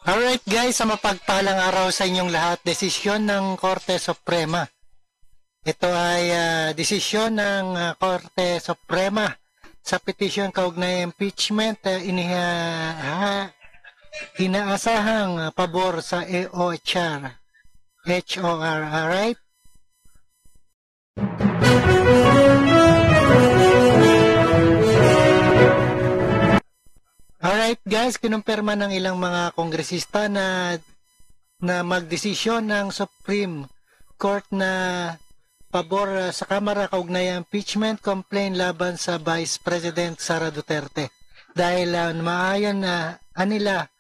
Alright guys, sa mapagpalang araw sa inyong lahat, desisyon ng Korte Suprema. Ito ay desisyon ng Korte Suprema sa petisyon kaugnay impeachment inaasahang pabor sa HOR. Alright? Alright guys, kinumpirma ng ilang mga kongresista na magdesisyon ng Supreme Court na pabor sa Kamara kaugnay impeachment complaint laban sa Vice President Sara Duterte dahil maayon na nila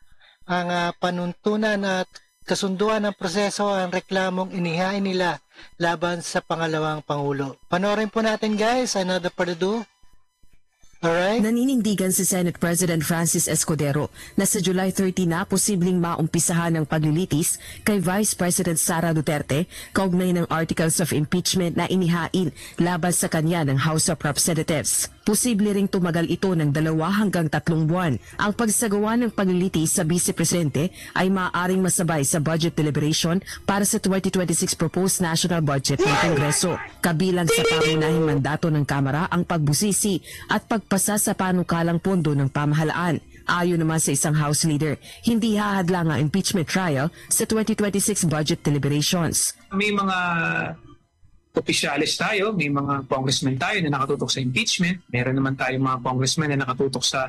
ang panuntunan at kasunduan ng proseso ang reklamong inihain nila laban sa pangalawang Pangulo. Panoorin po natin guys, another further ado. Alright. Naninindigan si Senate President Francis Escudero na sa July 30 na posibleng maumpisahan ng paglilitis kay Vice President Sara Duterte kaugnay ng Articles of Impeachment na inihain laban sa kanya ng House of Representatives. Posible ring tumagal ito ng 2 hanggang 3 buwan. Ang pagsagawa ng paglilitis sa Vice Presidente ay maaaring masabay sa budget deliberation para sa 2026 proposed national budget ng Kongreso. Kabilang sa pangunahing mandato ng Kamara ang pagbusisi at pagpasa sa panukalang pondo ng pamahalaan. Ayon naman sa isang House leader, hindi hahadlang ang impeachment trial sa 2026 budget deliberations. May mga opisyalis tayo, may mga congressmen tayo na nakatutok sa impeachment, meron naman tayong mga congressmen na nakatutok sa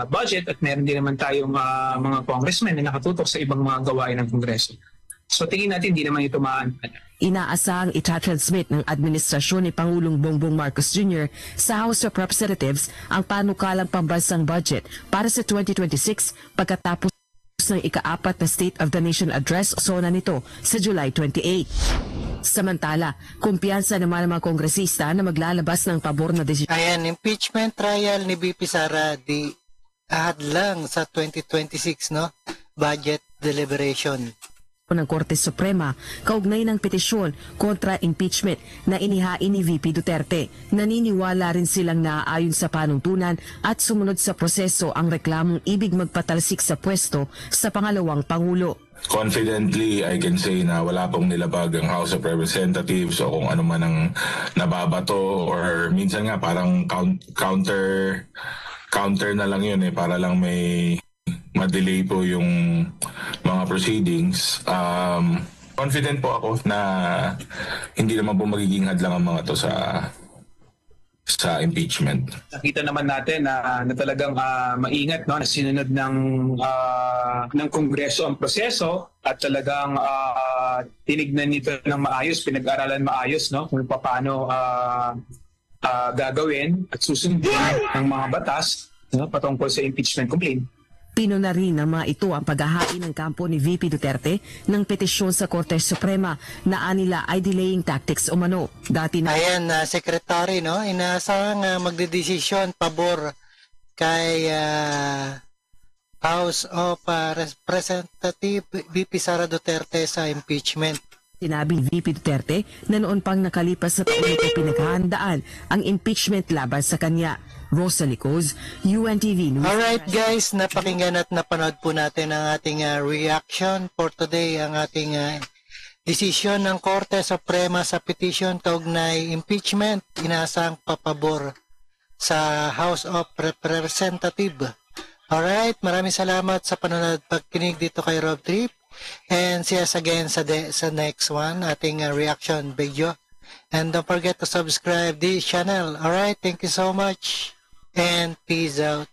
budget at meron din naman tayong mga congressmen na nakatutok sa ibang mga gawain ng Kongreso. So tingin natin hindi naman ito maantala. Inaasahang itatransmit ng administrasyon ni Pangulong Bongbong Marcos Jr. sa House of Representatives ang panukalang pambansang budget para sa 2026 pagkatapos ng ika-4 na State of the Nation Address sona nito sa July 28. Samantala, kumpiyansa naman ng mga kongresista na maglalabas ng pabor na desisyon. Ayan, impeachment trial ni VP Sara di hadlang sa 2026 budget deliberation ng Korte Suprema kaugnay ng petisyon kontra impeachment na inihain ni VP Duterte. Naniniwala rin silang naaayon sa panuntunan at sumunod sa proseso ang reklamong ibig magpatalsik sa pwesto sa pangalawang Pangulo. Confidently, I can say na wala pong nilabag ang House of Representatives o kung ano man ang nababato or minsan nga parang counter na lang yun para lang may ma-delay po yung mga proceedings. Confident po ako na hindi naman po magiging hadlang ang mga to sa impeachment. Nakita naman natin na talagang maingat na sinunod ng Kongreso ang proseso at talagang tinignan nito ng maayos, pinag-aralan maayos kung paano gagawin at susundin ang mga batas patungkol sa impeachment complaint. Pino na rin ng mga ito ang paghahain ng kampo ni VP Duterte ng petisyon sa Korte Suprema na anila ay delaying tactics umano. Dati na... Ayan, Secretary, inaasahang magdedesisyon pabor kay House of Representative VP Sara Duterte sa impeachment. Sinabi ni VP Duterte na noon pang nakalipas sa taon ito pinaghahandaan ang impeachment laban sa kanya. Rosalie Coz, UNTV News. Alright guys, napakinggan at napanood po natin ang ating reaction for today, ang ating desisyon ng Korte Suprema sa petition kaugnay impeachment, inasang papabor sa House of Representative. Alright, maraming salamat sa panonood pagkinig dito kay Rob Trip, and see us again sa next one, ating reaction video. And don't forget to subscribe this channel. Alright, thank you so much. And peace out.